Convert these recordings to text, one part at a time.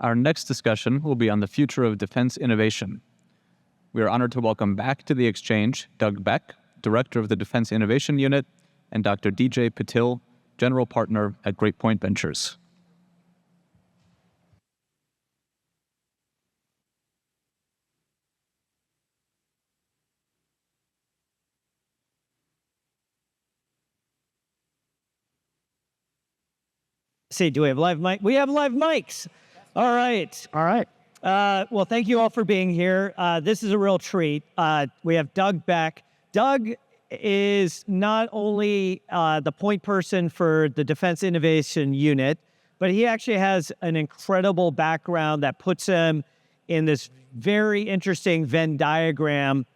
Our next discussion will be on the future of defense innovation. We are honored to welcome back to the exchange Doug Beck, Director of the Defense Innovation Unit, and Dr. DJ Patil, General Partner at Great Point Ventures. See, do we have live mic? We have live mics. All right. Well, thank you all for being here. This is a real treat. We have Doug Beck. Doug is not only the point person for the Defense Innovation Unit, but he actually has an incredible background that puts him in this very interesting Venn diagram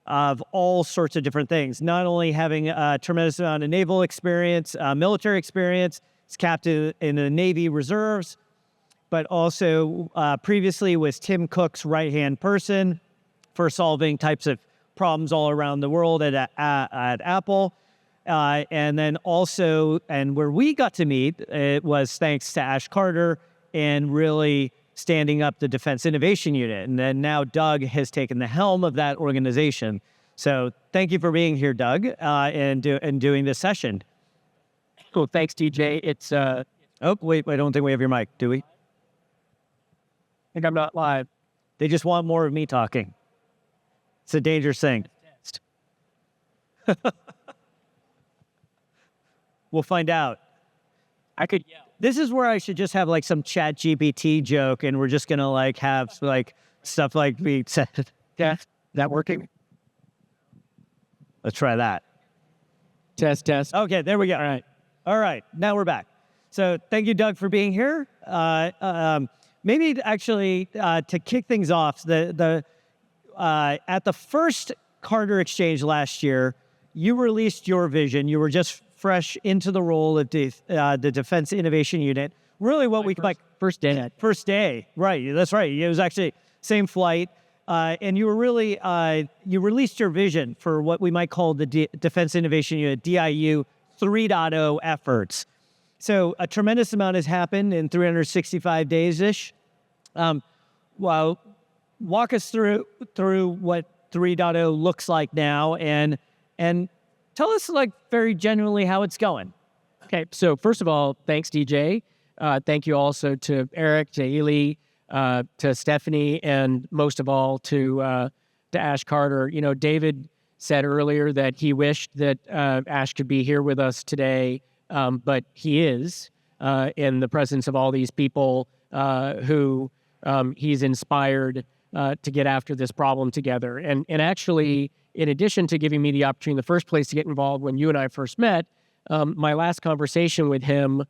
of all sorts of different things. Not only having a tremendous amount of naval experience, military experience, he's captain in the Navy Reserves, but also previously was Tim Cook's right-hand person for solving types of problems all around the world at Apple. And then also, and where we got to meet, it was thanks to Ash Carter and really standing up the Defense Innovation Unit. And then now Doug has taken the helm of that organization. So thank you for being here, Doug, and doing this session. Cool. Thanks, DJ. It's Oh, wait, I don't think we have your mic, do we? I think I'm not live. They just want more of me talking. It's a dangerous thing. We'll find out. I could yell. This is where I should just have like some chat GPT joke and we're just gonna like have like stuff like we said. Yeah. That working? Let's try that. Test. Okay, there we go. All right, now we're back. So thank you, Doug, for being here. Maybe actually to kick things off, at the first Carter Exchange last year, you released your vision. You were just fresh into the role of the Defense Innovation Unit. Really what First day. First day, right, that's right. It was actually same flight. And you were really, you released your vision for what we might call the Defense Innovation Unit, DIU 3.0 efforts. So a tremendous amount has happened in 365 days-ish. Well, walk us through what 3.0 looks like now and tell us like very genuinely how it's going. Okay, so first of all, thanks, DJ. Thank you also to Eric, to Ely, to Stephanie, and most of all to Ash Carter. You know, David said earlier that he wished that Ash could be here with us today, but he is in the presence of all these people who he's inspired to get after this problem together. And actually, in addition to giving me the opportunity in the first place to get involved when you and I first met, my last conversation with him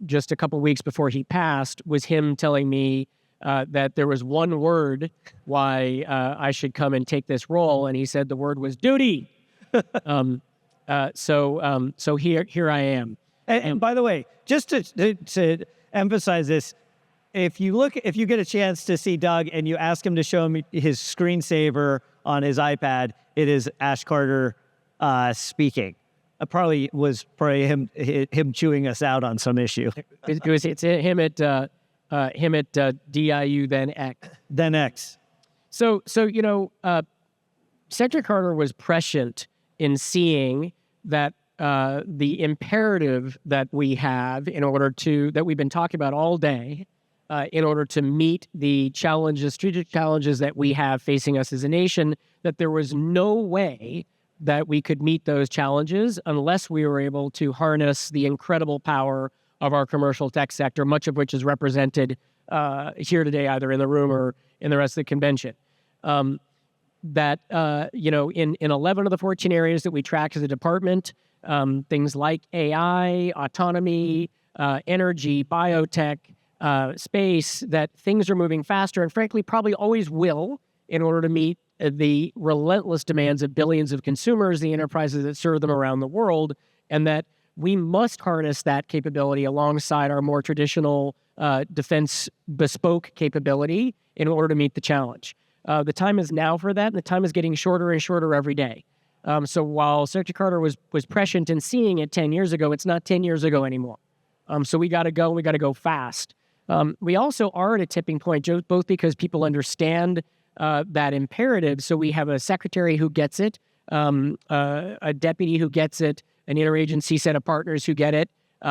just a couple weeks before he passed was him telling me that there was one word why I should come and take this role, and he said the word was duty. So here I am. And by the way, just to emphasize this, if you get a chance to see Doug and you ask him to show him his screensaver on his iPad, it is Ash Carter speaking. It's probably him chewing us out on some issue. It's him at DIU then X. Then X. So you know, Secretary Carter was prescient in seeing that the imperative that we have that we've been talking about all day, in order to meet the strategic challenges that we have facing us as a nation, that there was no way that we could meet those challenges unless we were able to harness the incredible power of our commercial tech sector, much of which is represented here today, either in the room or in the rest of the convention. You know, in 11 of the 14 areas that we track as a department, things like AI, autonomy, energy, biotech, space, that things are moving faster and frankly probably always will in order to meet the relentless demands of billions of consumers, the enterprises that serve them around the world, and that we must harness that capability alongside our more traditional defense bespoke capability in order to meet the challenge. The time is now for that, and the time is getting shorter and shorter every day. So while Secretary Carter was prescient in seeing it 10 years ago, it's not 10 years ago anymore. So we got to go fast. We also are at a tipping point, both because people understand that imperative. So we have a secretary who gets it, a deputy who gets it, an interagency set of partners who get it.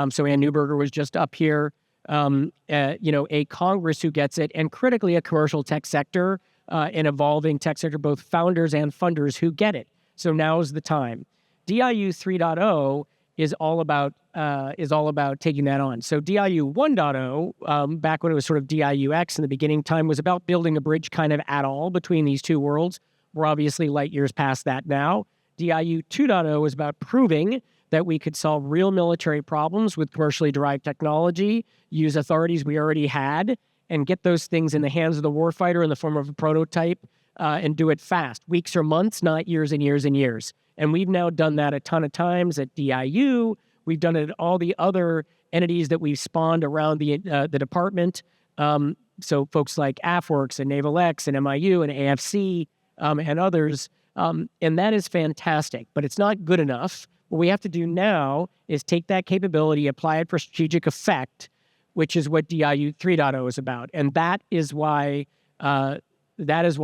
So Ann Neuberger was just up here, a Congress who gets it, and critically a commercial tech sector, an evolving tech sector, both founders and funders who get it. So now is the time. DIU 3.0 is all about taking that on. So DIU 1.0, back when it was sort of DIUX in the beginning time, was about building a bridge kind of at all between these two worlds. We're obviously light years past that now. DIU 2.0 is about proving that we could solve real military problems with commercially derived technology, use authorities we already had, and get those things in the hands of the warfighter in the form of a prototype, and do it fast. Weeks or months, not years and years and years. And we've now done that a ton of times at DIU. We've done it at all the other entities that we've spawned around the department. So folks like AFWorks and NavalX and MIU and AFC and others. And that is fantastic, but it's not good enough. What we have to do now is take that capability, apply it for strategic effect, which is what DIU 3.0 is about. And that is why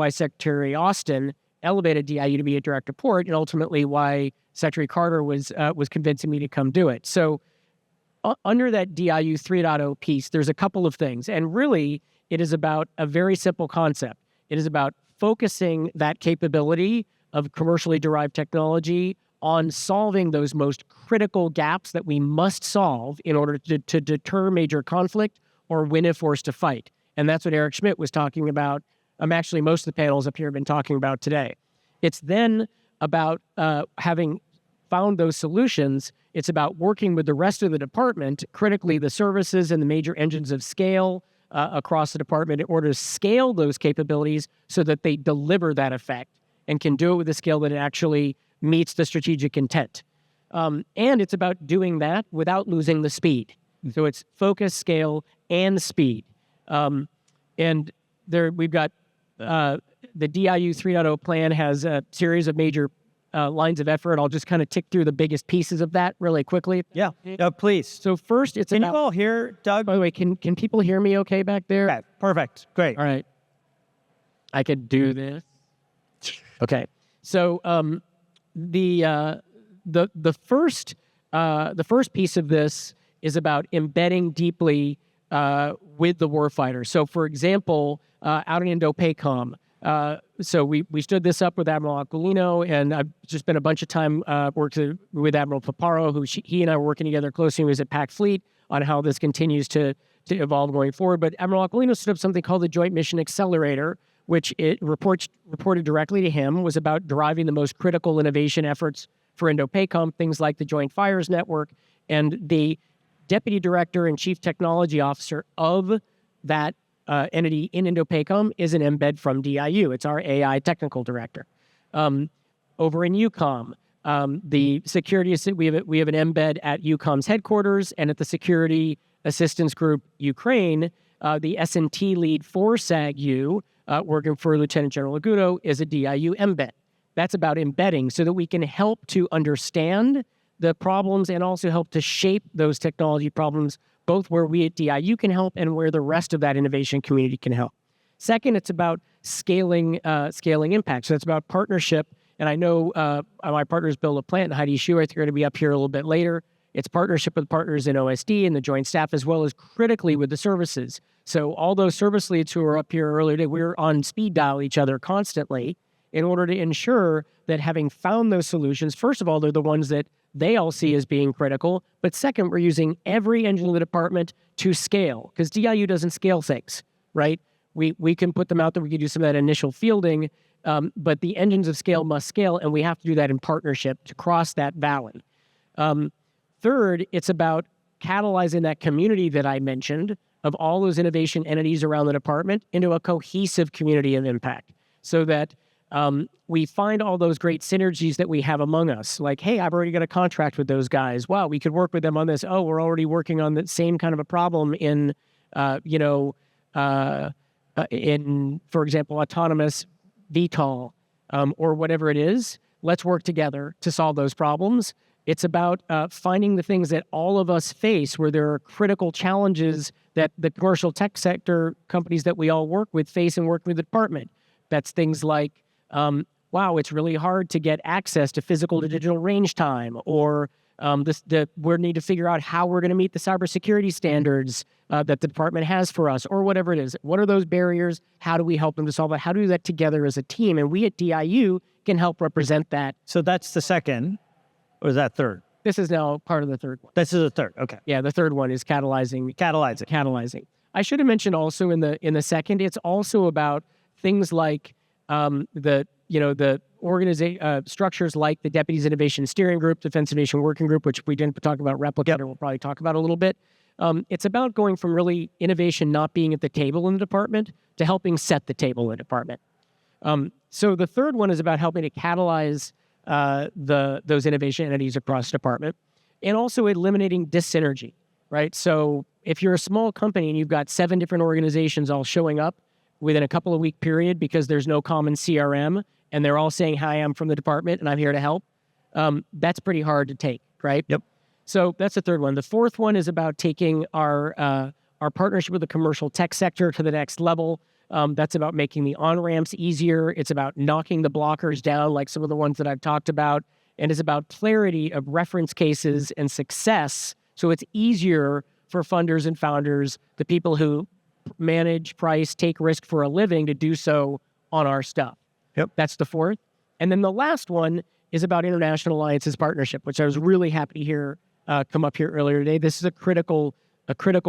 Secretary Austin elevated DIU to be a direct report, and ultimately why Secretary Carter was convincing me to come do it. So under that DIU 3.0 piece, there's a couple of things. And really, it is about a very simple concept. It is about focusing that capability of commercially derived technology on solving those most critical gaps that we must solve in order to deter major conflict or win a force to fight. And that's what Eric Schmidt was talking about. Actually, most of the panels up here have been talking about today. It's then about having found those solutions. It's about working with the rest of the department, critically the services and the major engines of scale across the department, in order to scale those capabilities so that they deliver that effect and can do it with a scale that it actually meets the strategic intent. And it's about doing that without losing the speed. So it's focus, scale, and speed. And there we've got the DIU 3.0 plan has a series of major lines of effort. I'll just kind of tick through the biggest pieces of that really quickly. Yeah, please. So first, it's Can about... you all hear, Doug? By the way, can people hear me okay back there? Okay, perfect. Great. All right. I could do this. Okay. So the first piece of this is about embedding deeply with the warfighter. So, for example, out in Indo-PACOM, so we stood this up with Admiral Aquilino, and I've just spent a bunch of time working with Admiral Paparo, who he and I were working together closely. He was at PAC Fleet on how this continues to evolve going forward. But Admiral Aquilino stood up something called the Joint Mission Accelerator, which it reported directly to him, was about driving the most critical innovation efforts for Indo-PACOM, things like the Joint Fires Network. And the Deputy Director and Chief Technology Officer of that entity in Indo-PACOM is an embed from DIU. It's our AI Technical Director. Over in EUCOM, the security, we have an embed at EUCOM's headquarters, and at the Security Assistance Group Ukraine, the S&T lead for SAG-U, working for Lieutenant General Agudo, is a DIU embed. That's about embedding so that we can help to understand the problems and also help to shape those technology problems, both where we at DIU can help and where the rest of that innovation community can help. Second, it's about scaling impact. So it's about partnership. And I know my partners, Bill LaPlante and Heidi Schuh, I think are going to be up here a little bit later. It's partnership with partners in OSD and the Joint Staff, as well as critically with the services. So all those service leads who were up here earlier today, we're on speed dial each other constantly in order to ensure that having found those solutions, first of all, they're the ones that they all see as being critical. But second, we're using every engine of the department to scale, because DIU doesn't scale things, right? We can put them out there. We can do some of that initial fielding, but the engines of scale must scale, and we have to do that in partnership to cross that valley. Third, it's about catalyzing that community that I mentioned of all those innovation entities around the department into a cohesive community of impact, so that we find all those great synergies that we have among us. Like, hey, I've already got a contract with those guys. Wow, we could work with them on this. Oh, we're already working on the same kind of a problem in, for example, autonomous VTOL or whatever it is. Let's work together to solve those problems. It's about finding the things that all of us face where there are critical challenges that the commercial tech sector companies that we all work with face and work with the department. That's things like, wow, it's really hard to get access to physical to digital range time, or we need to figure out how we're going to meet the cybersecurity standards that the department has for us, or whatever it is. What are those barriers? How do we help them to solve it? How do we do that together as a team? And we at DIU can help represent that. So that's the second, or is that third? This is now part of the third one. This is the third. Okay. Yeah, the third one is catalyzing. I should have mentioned also in the second, it's also about things like the structures like the Deputies Innovation Steering Group, Defense Innovation Working Group, which we didn't talk about. Replicator, We'll probably talk about a little bit. It's about going from really innovation not being at the table in the department to helping set the table in the department. So the third one is about helping to catalyze those innovation entities across the department, and also eliminating dyssynergy, right? So if you're a small company and you've got 7 different organizations all showing up within a couple of week period because there's no common CRM and they're all saying, hi, I'm from the department and I'm here to help, that's pretty hard to take, right? Yep. So that's the third one. The fourth one is about taking our partnership with the commercial tech sector to the next level. That's about making the on-ramps easier. It's about knocking the blockers down, like some of the ones that I've talked about. And it's about clarity of reference cases and success. So it's easier for funders and founders, the people who manage, price, take risk for a living, to do so on our stuff. Yep. That's the fourth. And then the last one is about international alliances partnership, which I was really happy to hear come up here earlier today. This is a critical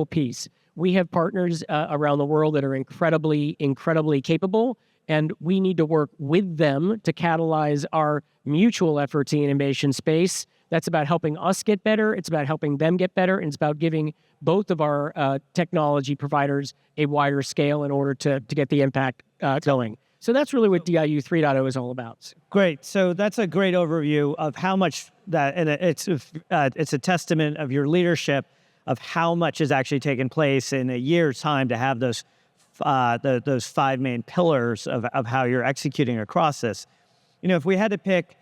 piece. We have partners around the world that are incredibly capable, and we need to work with them to catalyze our mutual efforts in the innovation space. That's about helping us get better. It's about helping them get better. And it's about giving both of our technology providers a wider scale in order to get the impact going. So that's really what DIU 3.0 is all about. Great. So that's a great overview of how much that, and it's a testament of your leadership of how much has actually taken place in a year's time to have those 5 main pillars of how you're executing across this. You know, if we had to pick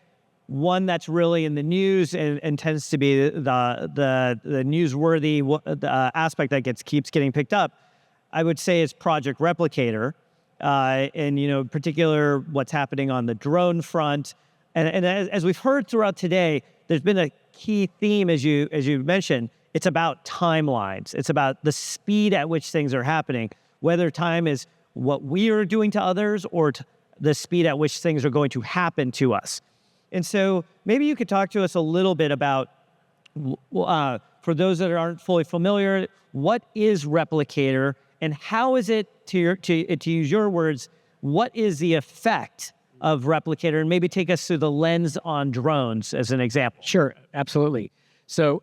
one that's really in the news and tends to be the newsworthy aspect that keeps getting picked up, I would say is Project Replicator, and in particular what's happening on the drone front. And as we've heard throughout today, there's been a key theme, as you mentioned. It's about timelines. It's about the speed at which things are happening, whether time is what we are doing to others or the speed at which things are going to happen to us. And so maybe you could talk to us a little bit about, for those that aren't fully familiar, what is Replicator and how is it, to use your words, what is the effect of Replicator? And maybe take us through the lens on drones as an example. Sure, absolutely. So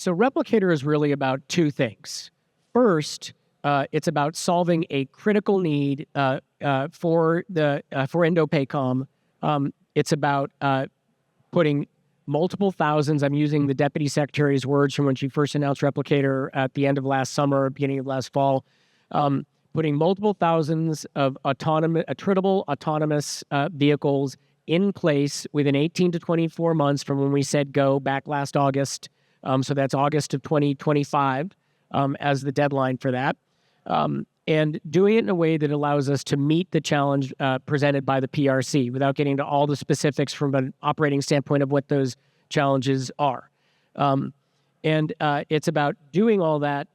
Replicator is really about 2 things. First, it's about solving a critical need for INDOPACOM. It's about putting multiple thousands. I'm using the Deputy Secretary's words from when she first announced Replicator at the end of last summer, beginning of last fall. Putting multiple thousands of attritable autonomous vehicles in place within 18 to 24 months from when we said go back last August. So that's August of 2025 as the deadline for that. And doing it in a way that allows us to meet the challenge presented by the PRC without getting into all the specifics from an operating standpoint of what those challenges are. And it's about doing all that,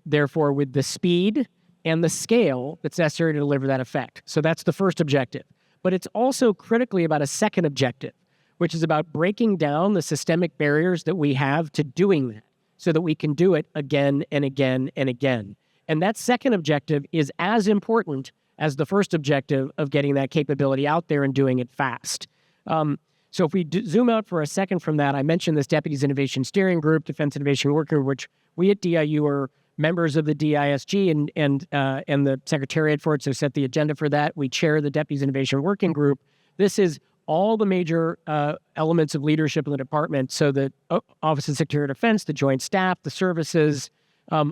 therefore, with the speed and the scale that's necessary to deliver that effect. So that's the first objective. But it's also critically about a second objective, which is about breaking down the systemic barriers that we have to doing that so that we can do it again and again and again. And that second objective is as important as the first objective of getting that capability out there and doing it fast. So if we zoom out for a second from that, I mentioned this Deputies Innovation Steering Group, Defense Innovation Working Group, which we at DIU are members of the DISG and the Secretariat for it, so set the agenda for that. We chair the Deputies Innovation Working Group. This is all the major elements of leadership in the department. So the Office of Secretary of Defense, the Joint Staff, the services,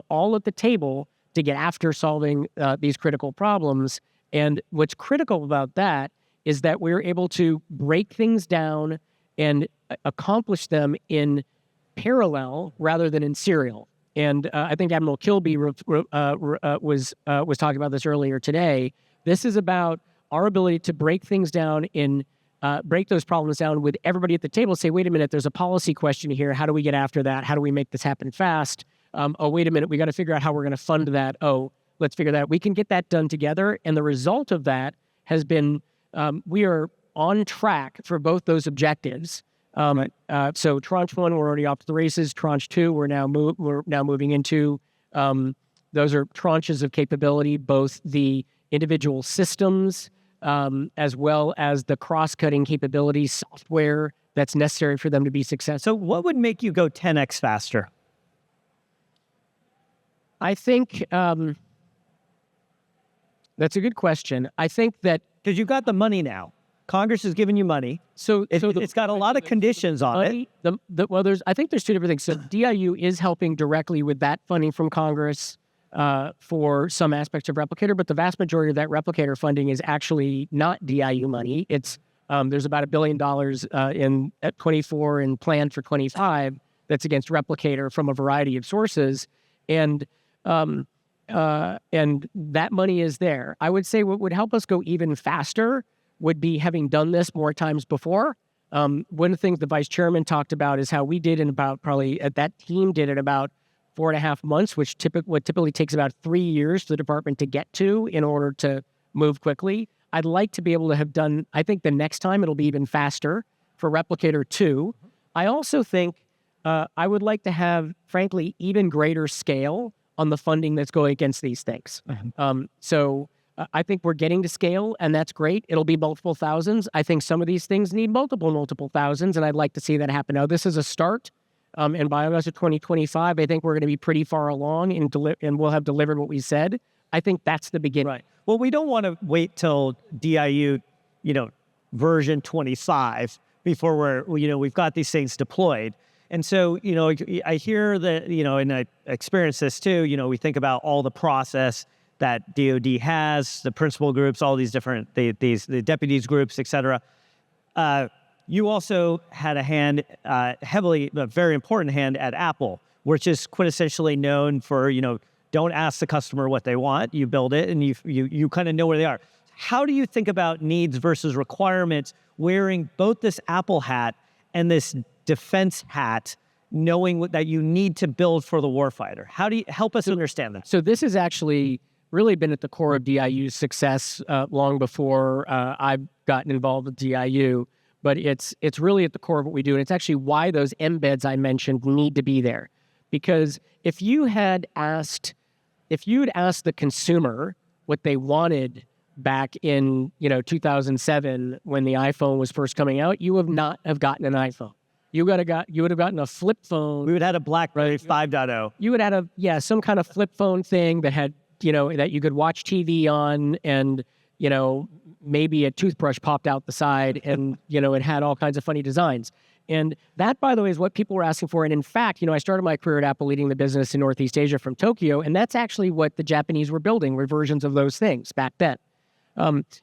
all at the table to get after solving these critical problems. And what's critical about that is that we're able to break things down and accomplish them in parallel rather than in serial. And I think Admiral Kilby was talking about this earlier today. This is about our ability to break things down break those problems down with everybody at the table. Say, wait a minute, there's a policy question here. How do we get after that? How do we make this happen fast? Oh, wait a minute, we got to figure out how we're going to fund that. Oh, let's figure that out. We can get that done together. And the result of that has been we are on track for both those objectives. So tranche 1, we're already off to the races. Tranche 2, we're now moving into. Those are tranches of capability, both the individual systems as well as the cross-cutting capabilities, software that's necessary for them to be successful. So what would make you go 10x faster? I think that's a good question. I think that because you've got the money now. Congress has given you money. It's got a lot of conditions on it. I think there's two different things. So DIU is helping directly with that funding from Congress for some aspects of Replicator, but the vast majority of that Replicator funding is actually not DIU money. It's there's about $1 billion at 24 and planned for 25 that's against Replicator from a variety of sources, and that money is there. I would say what would help us go even faster would be having done this more times before. One of the things the vice chairman talked about is how we did in about that team did in about 4.5 months, which typically takes about 3 years for the department to get to in order to move quickly. I'd like to be able to have done, I think the next time it'll be even faster for Replicator 2. I also think I would like to have, frankly, even greater scale on the funding that's going against these things. So I think we're getting to scale, and that's great. It'll be multiple thousands. I think some of these things need multiple thousands, and I'd like to see that happen. Now, this is a start, and by August of 2025, I think we're going to be pretty far along, and we'll have delivered what we said. I think that's the beginning. Right. Well, we don't want to wait till DIU, version 25 before we've got these things deployed. And so, I hear that, and I experience this too, we think about all the process that DoD has, the principal groups, all these different, the deputies groups, et cetera. You also had a hand, a very important hand at Apple, which is quintessentially known for, don't ask the customer what they want, you build it, and you kind of know where they are. How do you think about needs versus requirements wearing both this Apple hat and this defense hat, knowing that you need to build for the warfighter? How do you help us understand that? So this has actually really been at the core of DIU's success long before I've gotten involved with DIU, but it's really at the core of what we do, and it's actually why those embeds I mentioned need to be there. Because if you had asked the consumer what they wanted back in 2007 when the iPhone was first coming out, you would not have gotten an iPhone. You would have gotten a flip phone. We would have had a BlackBerry 5.0. You would have had some kind of flip phone thing that had that you could watch TV on, and maybe a toothbrush popped out the side, and it had all kinds of funny designs. And that, by the way, is what people were asking for. And in fact, I started my career at Apple leading the business in Northeast Asia from Tokyo, and that's actually what the Japanese were building, were versions of those things back then.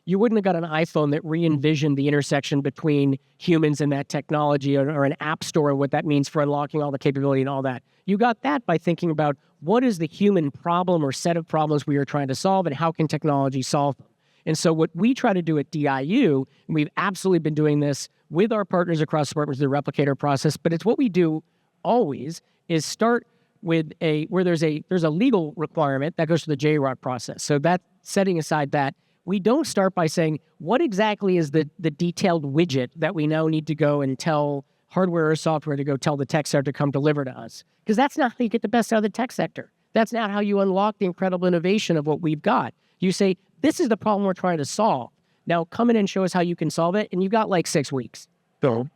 You wouldn't have got an iPhone that re-envisioned the intersection between humans and that technology, or an app store and what that means for unlocking all the capability and all that. You got that by thinking about what is the human problem or set of problems we are trying to solve, and how can technology solve them. And so what we try to do at DIU, and we've absolutely been doing this with our partners across departments of the Replicator process, but it's what we do always, is start with where there's a legal requirement that goes to the JROC process. So that, setting aside that, we don't start by saying, what exactly is the detailed widget that we now need to go and tell hardware or software to go tell the tech sector to come deliver to us? Because that's not how you get the best out of the tech sector. That's not how you unlock the incredible innovation of what we've got. You say, this is the problem we're trying to solve. Now come in and show us how you can solve it, and you've got like 6 weeks. So,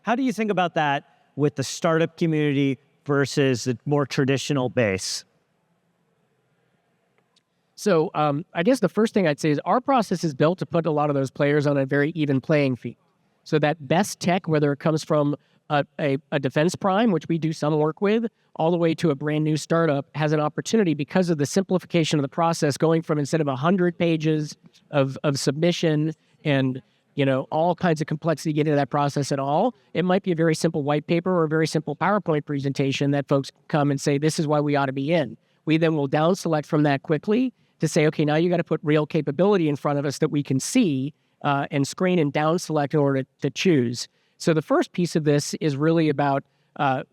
how do you think about that with the startup community versus the more traditional base? So I guess the first thing I'd say is our process is built to put a lot of those players on a very even playing field. So that best tech, whether it comes from a defense prime, which we do some work with, all the way to a brand new startup, has an opportunity because of the simplification of the process, going from, instead of 100 pages of submission and all kinds of complexity to get into that process at all. It might be a very simple white paper or a very simple PowerPoint presentation that folks come and say, this is why we ought to be in. We then will down select from that quickly to say, okay, now you got to put real capability in front of us that we can see and screen and down select in order to choose. So the first piece of this is really about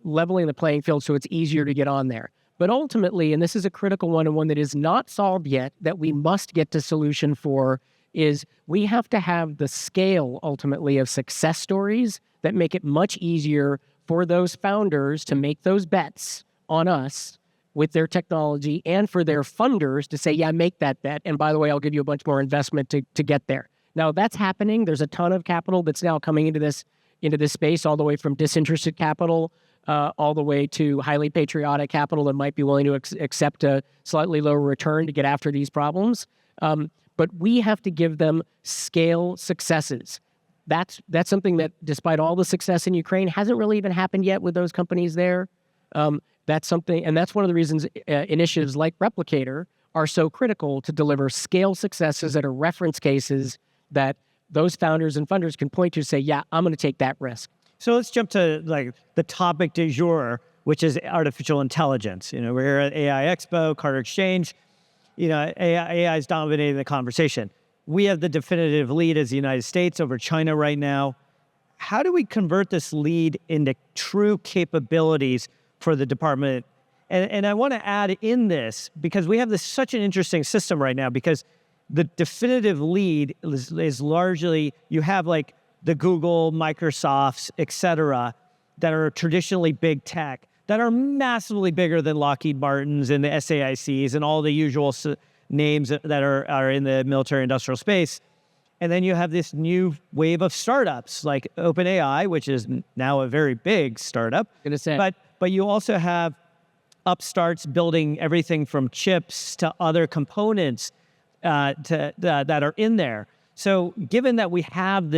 leveling the playing field so it's easier to get on there. But ultimately, and this is a critical one and one that is not solved yet, that we must get to solution for, is we have to have the scale, ultimately, of success stories that make it much easier for those founders to make those bets on us with their technology and for their funders to say, yeah, make that bet. And by the way, I'll give you a bunch more investment to get there. Now, that's happening. There's a ton of capital that's now coming into this space, all the way from disinterested capital all the way to highly patriotic capital that might be willing to accept a slightly lower return to get after these problems. But we have to give them scale successes. That's something that, despite all the success in Ukraine, hasn't really even happened yet with those companies there. That's something, and that's one of the reasons initiatives like Replicator are so critical to deliver scale successes that are reference cases that those founders and funders can point to and say, yeah, I'm going to take that risk. So let's jump to the topic du jour, which is artificial intelligence. We're here at AI Expo, Carter Exchange. AI is dominating the conversation. We have the definitive lead as the United States over China right now. How do we convert this lead into true capabilities for the department? And I want to add in this, because we have such an interesting system right now, because the definitive lead is largely, you have the Google, Microsofts, et cetera, that are traditionally big tech, that are massively bigger than Lockheed Martins and the SAICs and all the usual names that are in the military industrial space. And then you have this new wave of startups like OpenAI, which is now a very big startup. But you also have upstarts building everything from chips to other components that are in there. So given that we have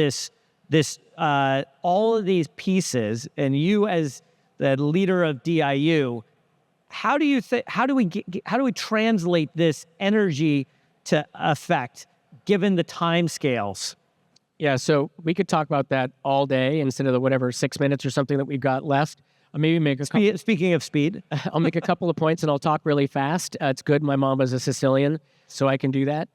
all of these pieces, and you as the leader of DIU, how do we translate this energy to effect, given the time scales? Yeah, so we could talk about that all day instead of the 6 minutes or something that we've got left. Maybe make Speaking of speed, I'll make a couple of points and I'll talk really fast. It's good. My mom was a Sicilian, so I can do that.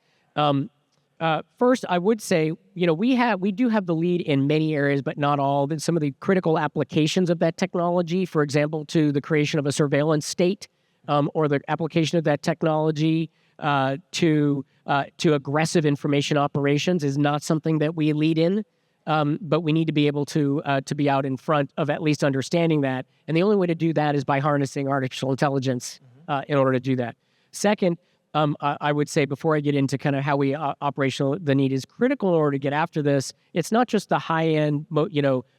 First, I would say, we do have the lead in many areas, but not all. Some of the critical applications of that technology, for example, to the creation of a surveillance state, or the application of that technology to aggressive information operations, is not something that we lead in. But we need to be able to be out in front of at least understanding that. And the only way to do that is by harnessing artificial intelligence in order to do that. Second, I would say, before I get into kind of how we operational, the need is critical in order to get after this. It's not just the high-end,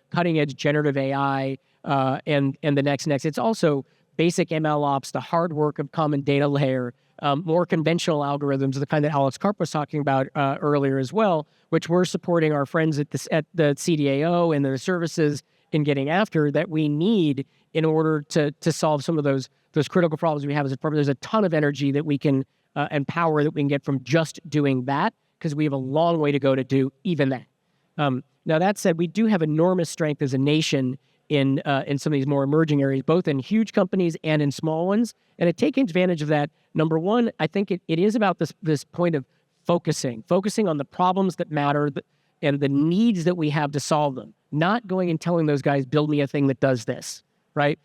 cutting edge generative AI and the next. It's also basic ML ops, the hard work of common data layer, more conventional algorithms, the kind that Alex Karp was talking about earlier as well, which we're supporting our friends at the CDAO and the services in getting after, that we need in order to solve some of those critical problems we have as a department. There's a ton of energy that we can and power that we can get from just doing that, because we have a long way to go to do even that. Now, that said, we do have enormous strength as a nation in some of these more emerging areas, both in huge companies and in small ones. And to take advantage of that, number one, I think it is about this point of focusing on the problems that matter and the needs that we have to solve them, not going and telling those guys, build me a thing that does this, right?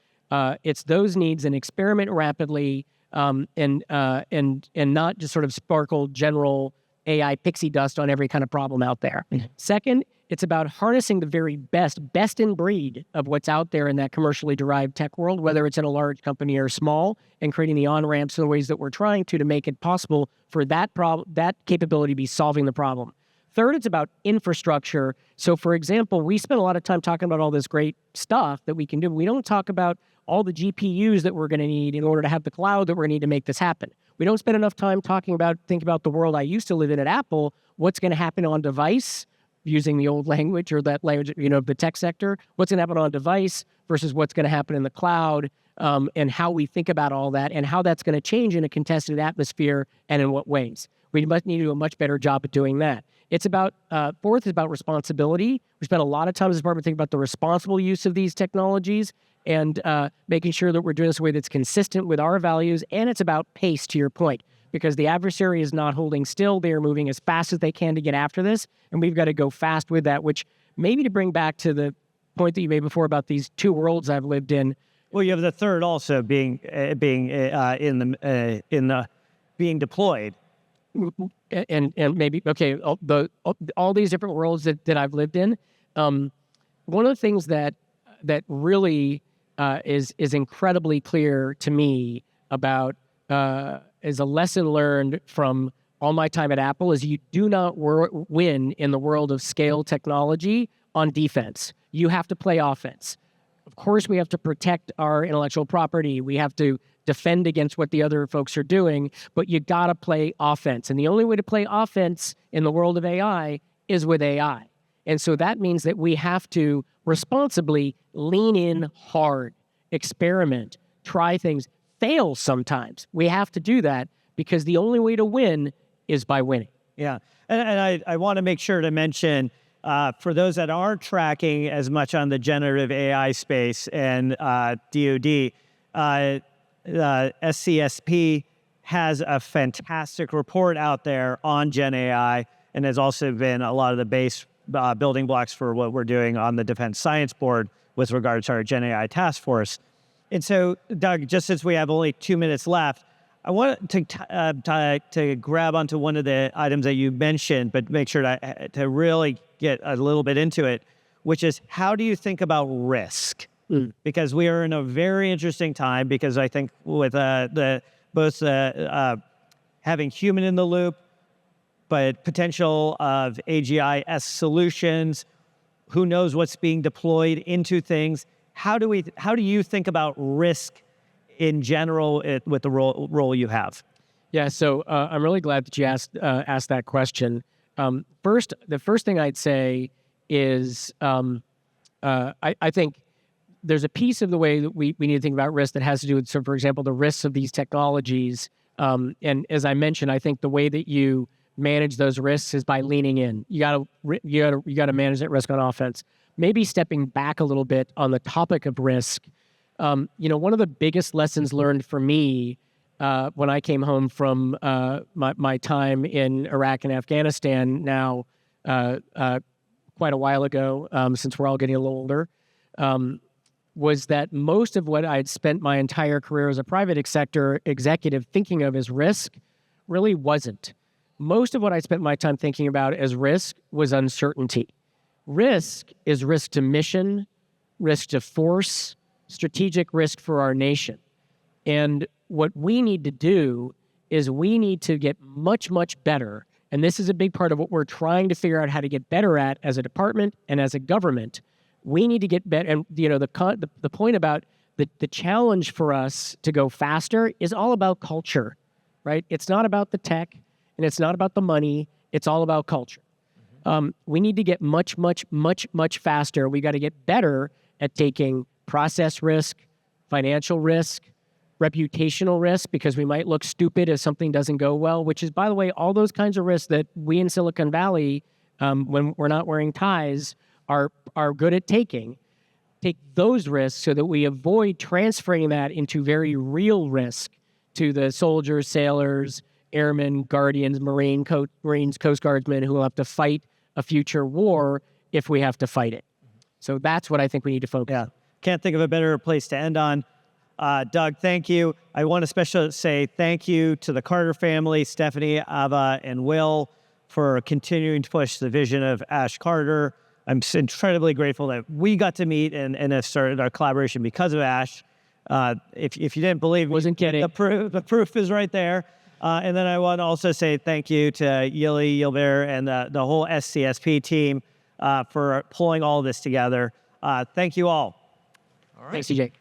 It's those needs, and experiment rapidly, and not just sort of sparkle general AI pixie dust on every kind of problem out there. Mm-hmm. Second, it's about harnessing the very best in breed of what's out there in that commercially derived tech world, whether it's in a large company or small, and creating the on-ramps in the ways that we're trying to make it possible for that capability to be solving the problem. Third, it's about infrastructure. So, for example, we spend a lot of time talking about all this great stuff that we can do. We don't talk about all the GPUs that we're going to need in order to have the cloud that we're going to need to make this happen. We don't spend enough time thinking about the world I used to live in at Apple, what's going to happen on device, using the old language or that language, of the tech sector, what's going to happen on device versus what's going to happen in the cloud, and how we think about all that and how that's going to change in a contested atmosphere and in what ways. We must need to do a much better job at doing that. It's about, fourth is about responsibility. We spent a lot of time as a department thinking about the responsible use of these technologies and making sure that we're doing this in a way that's consistent with our values. And it's about pace, to your point, because the adversary is not holding still. They are moving as fast as they can to get after this. And we've got to go fast with that, which maybe to bring back to the point that you made before about these two worlds I've lived in. Well, you have the third also being being deployed. And maybe, okay, all these different worlds that I've lived in. One of the things that really is incredibly clear to me about is a lesson learned from all my time at Apple is you do not win in the world of scale technology on defense. You have to play offense. Of course, we have to protect our intellectual property. We have to defend against what the other folks are doing, but you got to play offense. And the only way to play offense in the world of AI is with AI. And so that means that we have to responsibly lean in hard, experiment, try things, fail sometimes. We have to do that because the only way to win is by winning. Yeah. And I want to make sure to mention, for those that aren't tracking as much on the generative AI space and DoD, SCSP has a fantastic report out there on Gen AI and has also been a lot of the base building blocks for what we're doing on the Defense Science Board with regards to our Gen AI task force. And so, Doug, just since we have only 2 minutes left, I want to grab onto one of the items that you mentioned, but make sure to really get a little bit into it, which is how do you think about risk? Because we are in a very interesting time because I think with both having human in the loop, but potential of AGI-esque solutions, who knows what's being deployed into things. How do you think about risk in general with the role you have? Yeah, so I'm really glad that you asked that question. The first thing I'd say is I think there's a piece of the way that we need to think about risk that has to do with, so for example, the risks of these technologies. And as I mentioned, I think the way that you manage those risks is by leaning in. You gotta manage that risk on offense. Maybe stepping back a little bit on the topic of risk. One of the biggest lessons learned for me when I came home from my time in Iraq and Afghanistan now quite a while ago, since we're all getting a little older, was that most of what I'd spent my entire career as a private sector executive thinking of as risk really wasn't. Most of what I spent my time thinking about as risk was uncertainty. Risk is risk to mission, risk to force, strategic risk for our nation. And what we need to do is we need to get much, much better. And this is a big part of what we're trying to figure out how to get better at as a department and as a government. We need to get better. And the point about the challenge for us to go faster is all about culture, right? It's not about the tech and it's not about the money. It's all about culture. We need to get much, much, much, much faster. We got to get better at taking process risk, financial risk, reputational risk, because we might look stupid if something doesn't go well, which is, by the way, all those kinds of risks that we in Silicon Valley, when we're not wearing ties, are good at taking. Take those risks so that we avoid transferring that into very real risk to the soldiers, sailors, airmen, guardians, Marines, Coast Guardsmen who will have to fight a future war if we have to fight it. So that's what I think we need to focus on. Can't think of a better place to end on. Doug, thank you. I want to especially say thank you to the Carter family, Stephanie, Ava, and Will, for continuing to push the vision of Ash Carter. I'm incredibly grateful that we got to meet and have started our collaboration because of Ash. If you didn't believe me, the proof is right there. And then I want to also say thank you to Yili, Yilbear, and the whole SCSP team for pulling all of this together. Thank you all. Thanks, CJ.